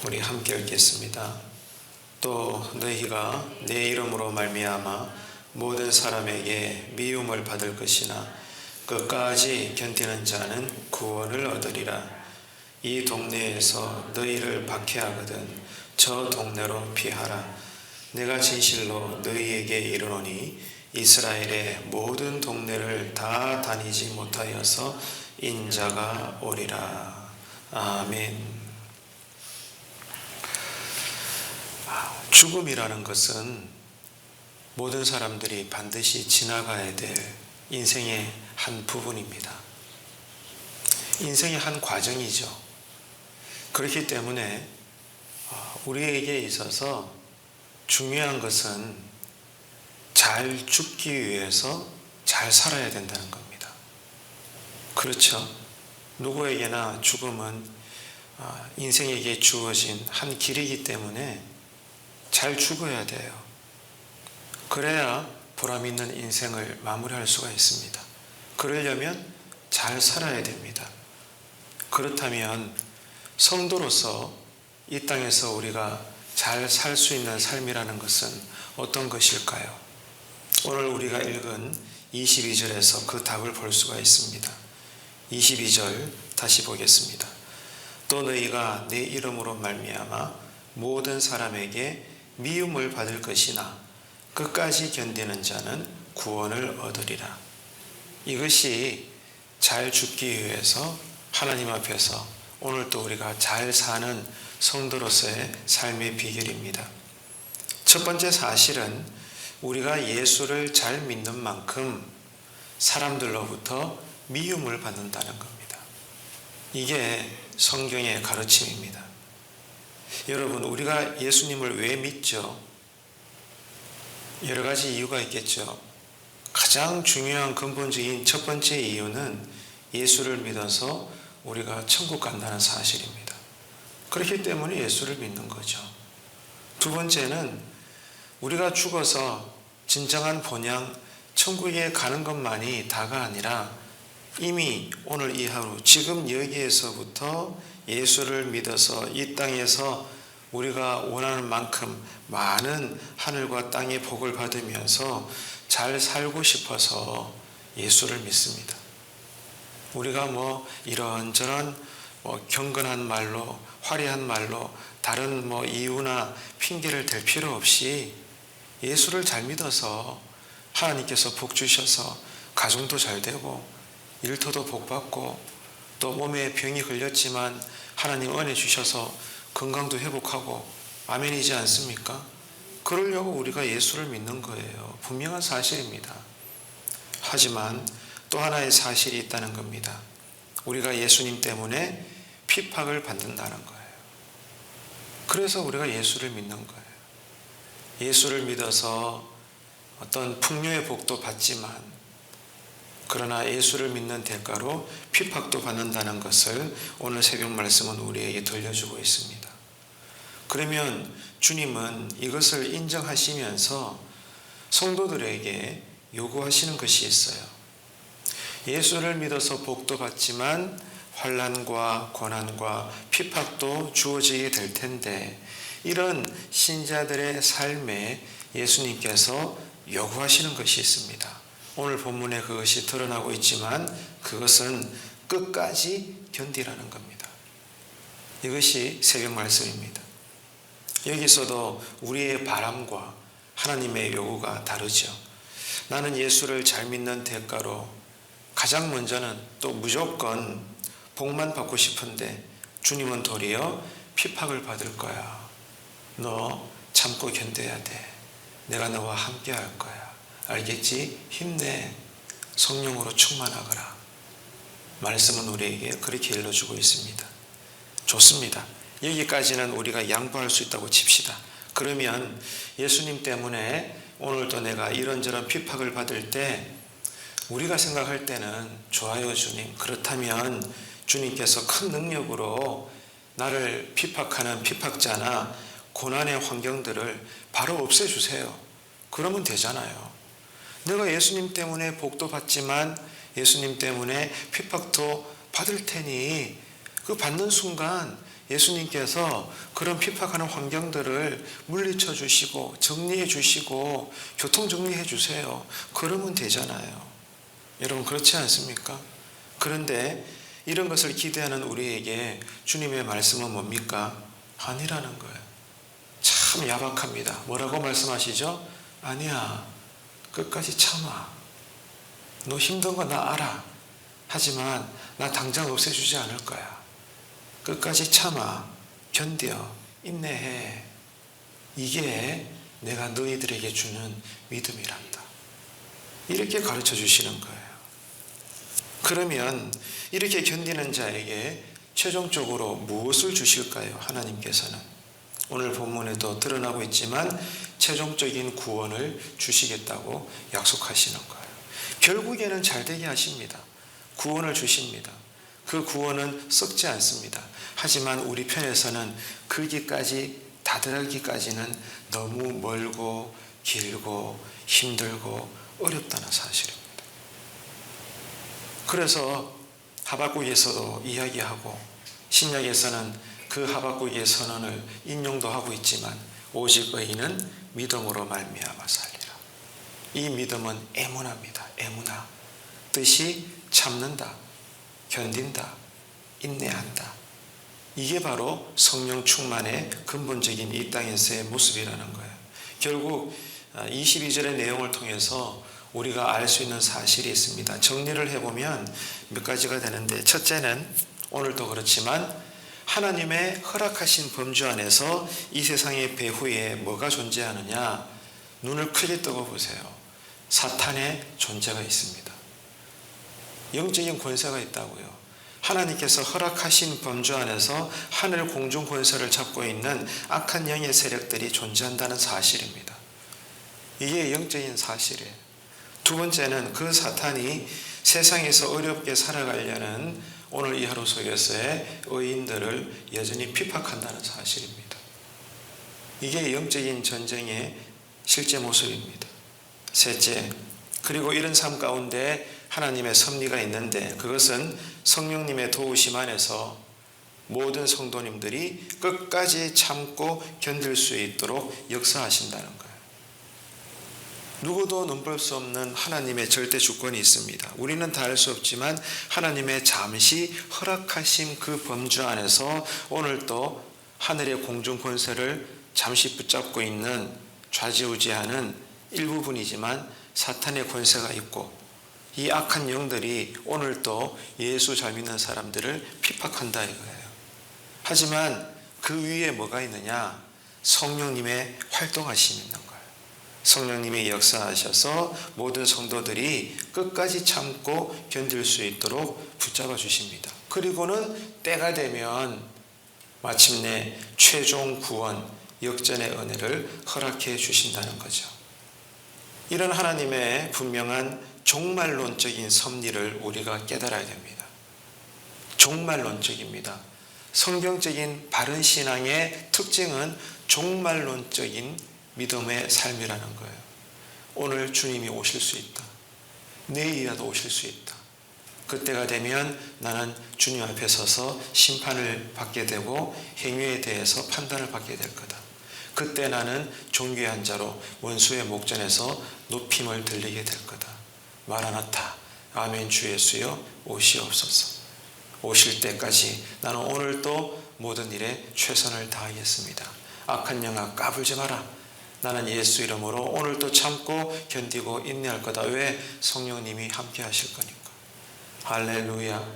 우리 함께 읽겠습니다. 또 너희가 내 이름으로 말미암아 모든 사람에게 미움을 받을 것이나 끝까지 견디는 자는 구원을 얻으리라. 이 동네에서 너희를 박해하거든 저 동네로 피하라. 내가 진실로 너희에게 이르노니 이스라엘의 모든 동네를 다 다니지 못하여서 인자가 오리라. 아멘. 죽음이라는 것은 모든 사람들이 반드시 지나가야 될 인생의 한 부분입니다. 인생의 한 과정이죠. 그렇기 때문에 우리에게 있어서 중요한 것은 잘 죽기 위해서 잘 살아야 된다는 겁니다. 그렇죠. 누구에게나 죽음은 인생에게 주어진 한 길이기 때문에 잘 죽어야 돼요. 그래야 보람 있는 인생을 마무리할 수가 있습니다. 그러려면 잘 살아야 됩니다. 그렇다면 성도로서 이 땅에서 우리가 잘 살 수 있는 삶이라는 것은 어떤 것일까요? 오늘 우리가 읽은 22절에서 그 답을 볼 수가 있습니다. 22절 다시 보겠습니다. 또 너희가 내 이름으로 말미암아 모든 사람에게 미움을 받을 것이나 끝까지 견디는 자는 구원을 얻으리라. 이것이 잘 죽기 위해서 하나님 앞에서 오늘 또 우리가 잘 사는 성도로서의 삶의 비결입니다. 첫 번째 사실은 우리가 예수를 잘 믿는 만큼 사람들로부터 미움을 받는다는 겁니다. 이게 성경의 가르침입니다. 여러분, 우리가 예수님을 왜 믿죠? 여러 가지 이유가 있겠죠. 가장 중요한 근본적인 첫 번째 이유는 예수를 믿어서 우리가 천국 간다는 사실입니다. 그렇기 때문에 예수를 믿는 거죠. 두 번째는 우리가 죽어서 진정한 본향 천국에 가는 것만이 다가 아니라 이미 오늘 이 하루 지금 여기에서부터 예수를 믿어서 이 땅에서 우리가 원하는 만큼 많은 하늘과 땅의 복을 받으면서 잘 살고 싶어서 예수를 믿습니다. 우리가 이런저런 경건한 말로 화려한 말로 다른 이유나 핑계를 댈 필요 없이 예수를 잘 믿어서 하나님께서 복 주셔서 가정도 잘 되고 일터도 복 받고 또 몸에 병이 걸렸지만 하나님 은혜 주셔서 건강도 회복하고 아멘이지 않습니까? 그러려고 우리가 예수를 믿는 거예요. 분명한 사실입니다. 하지만 또 하나의 사실이 있다는 겁니다. 우리가 예수님 때문에 핍박을 받는다는 거예요. 그래서 우리가 예수를 믿는 거예요. 예수를 믿어서 어떤 풍요의 복도 받지만 그러나 예수를 믿는 대가로 핍박도 받는다는 것을 오늘 새벽 말씀은 우리에게 들려주고 있습니다. 그러면 주님은 이것을 인정하시면서 성도들에게 요구하시는 것이 있어요. 예수를 믿어서 복도 받지만 환난과 고난과 핍박도 주어지게 될 텐데 이런 신자들의 삶에 예수님께서 요구하시는 것이 있습니다. 오늘 본문에 그것이 드러나고 있지만 그것은 끝까지 견디라는 겁니다. 이것이 새벽 말씀입니다. 여기서도 우리의 바람과 하나님의 요구가 다르죠. 나는 예수를 잘 믿는 대가로 가장 먼저는 또 무조건 복만 받고 싶은데 주님은 도리어 핍박을 받을 거야. 너 참고 견뎌야 돼. 내가 너와 함께 할 거야. 알겠지? 힘내. 성령으로 충만하거라. 말씀은 우리에게 그렇게 일러주고 있습니다. 좋습니다. 여기까지는 우리가 양보할 수 있다고 칩시다. 그러면 예수님 때문에 오늘도 내가 이런저런 핍박을 받을 때 우리가 생각할 때는 좋아요 주님. 그렇다면 주님께서 큰 능력으로 나를 핍박하는 핍박자나 고난의 환경들을 바로 없애주세요. 그러면 되잖아요. 내가 예수님 때문에 복도 받지만 예수님 때문에 핍박도 받을 테니 그 받는 순간 예수님께서 그런 핍박하는 환경들을 물리쳐 주시고 정리해 주시고 교통 정리해 주세요. 그러면 되잖아요. 여러분 그렇지 않습니까? 그런데 이런 것을 기대하는 우리에게 주님의 말씀은 뭡니까? 아니라는 거예요. 참 야박합니다. 뭐라고 말씀하시죠? 아니야. 끝까지 참아. 너 힘든 거 나 알아. 하지만 나 당장 없애주지 않을 거야. 끝까지 참아, 견뎌, 인내해. 이게 내가 너희들에게 주는 믿음이란다. 이렇게 가르쳐 주시는 거예요. 그러면 이렇게 견디는 자에게 최종적으로 무엇을 주실까요? 하나님께서는 오늘 본문에도 드러나고 있지만 최종적인 구원을 주시겠다고 약속하시는 거예요. 결국에는 잘되게 하십니다. 구원을 주십니다. 그 구원은 썩지 않습니다. 하지만 우리 편에서는 거기까지 다다르기까지는 너무 멀고 길고 힘들고 어렵다는 사실입니다. 그래서 하박국에서도 이야기하고 신약에서는 그 하박국의 선언을 인용도 하고 있지만 오직 의인은 믿음으로 말미암아 살리라. 이 믿음은 에무나입니다. 에무나. 뜻이 참는다, 견딘다, 인내한다. 이게 바로 성령 충만의 근본적인 이 땅에서의 모습이라는 거예요. 결국 22절의 내용을 통해서 우리가 알 수 있는 사실이 있습니다. 정리를 해보면 몇 가지가 되는데, 첫째는 오늘도 그렇지만 하나님의 허락하신 범주 안에서 이 세상의 배후에 뭐가 존재하느냐? 눈을 크게 뜨고 보세요. 사탄의 존재가 있습니다. 영적인 권세가 있다고요. 하나님께서 허락하신 범주 안에서 하늘 공중 권세를 잡고 있는 악한 영의 세력들이 존재한다는 사실입니다. 이게 영적인 사실이에요. 두 번째는 그 사탄이 세상에서 어렵게 살아가려는 오늘 이 하루 속에서의 의인들을 여전히 핍박한다는 사실입니다. 이게 영적인 전쟁의 실제 모습입니다. 셋째, 그리고 이런 삶 가운데 하나님의 섭리가 있는데 그것은 성령님의 도우심 안에서 모든 성도님들이 끝까지 참고 견딜 수 있도록 역사하신다는 거예요. 누구도 넘볼 수 없는 하나님의 절대 주권이 있습니다. 우리는 다 알 수 없지만 하나님의 잠시 허락하신 그 범주 안에서 오늘도 하늘의 공중 권세를 잠시 붙잡고 있는 좌지우지하는 일부분이지만 사탄의 권세가 있고 이 악한 영들이 오늘도 예수 잘 믿는 사람들을 핍박한다 이거예요. 하지만 그 위에 뭐가 있느냐? 성령님의 활동하심이 있는 거예요. 성령님이 역사하셔서 모든 성도들이 끝까지 참고 견딜 수 있도록 붙잡아 주십니다. 그리고는 때가 되면 마침내 최종 구원, 역전의 은혜를 허락해 주신다는 거죠. 이런 하나님의 분명한 종말론적인 섭리를 우리가 깨달아야 됩니다. 종말론적입니다. 성경적인 바른 신앙의 특징은 종말론적인 믿음의 삶이라는 거예요. 오늘 주님이 오실 수 있다. 내일이라도 오실 수 있다. 그때가 되면 나는 주님 앞에 서서 심판을 받게 되고 행위에 대해서 판단을 받게 될 거다. 그때 나는 존귀한 자로 원수의 목전에서 높임을 들리게 될 거다. 마라나타, 아멘 주 예수여 오시옵소서. 오실 때까지 나는 오늘도 모든 일에 최선을 다하겠습니다. 악한 영아 까불지 마라. 나는 예수 이름으로 오늘도 참고 견디고 인내할 거다. 왜? 성령님이 함께 하실 거니까. 할렐루야.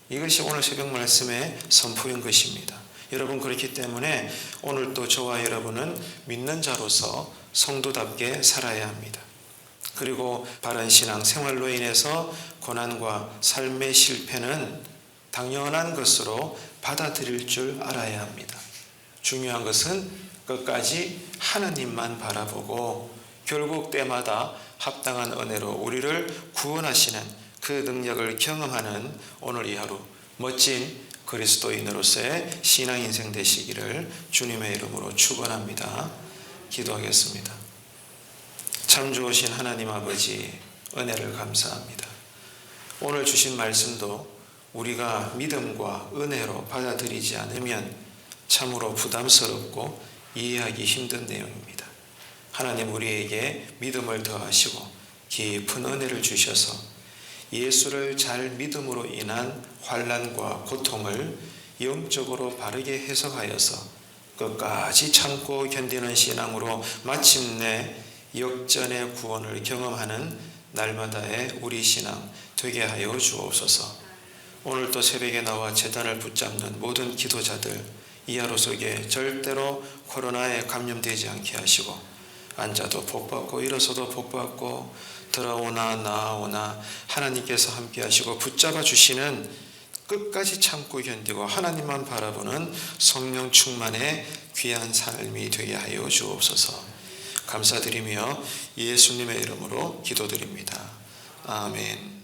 이것이 오늘 새벽 말씀의 선포인 것입니다. 여러분 그렇기 때문에 오늘도 저와 여러분은 믿는 자로서 성도답게 살아야 합니다. 그리고 바른 신앙 생활로 인해서 고난과 삶의 실패는 당연한 것으로 받아들일 줄 알아야 합니다. 중요한 것은 끝까지 하나님만 바라보고 결국 때마다 합당한 은혜로 우리를 구원하시는 그 능력을 경험하는 오늘 이 하루 멋진 그리스도인으로서의 신앙인생 되시기를 주님의 이름으로 축원합니다. 기도하겠습니다. 참 좋으신 하나님 아버지 은혜를 감사합니다. 오늘 주신 말씀도 우리가 믿음과 은혜로 받아들이지 않으면 참으로 부담스럽고 이해하기 힘든 내용입니다. 하나님 우리에게 믿음을 더하시고 깊은 은혜를 주셔서 예수를 잘 믿음으로 인한 환난과 고통을 영적으로 바르게 해석하여서 끝까지 참고 견디는 신앙으로 마침내 역전의 구원을 경험하는 날마다의 우리 신앙 되게 하여 주옵소서. 오늘도 새벽에 나와 제단을 붙잡는 모든 기도자들 이 하루 속에 절대로 코로나에 감염되지 않게 하시고 앉아도 복받고 일어서도 복받고 들어오나 나오나 하나님께서 함께 하시고 붙잡아 주시는 끝까지 참고 견디고 하나님만 바라보는 성령 충만의 귀한 삶이 되게 하여 주옵소서. 감사드리며 예수님의 이름으로 기도드립니다. 아멘.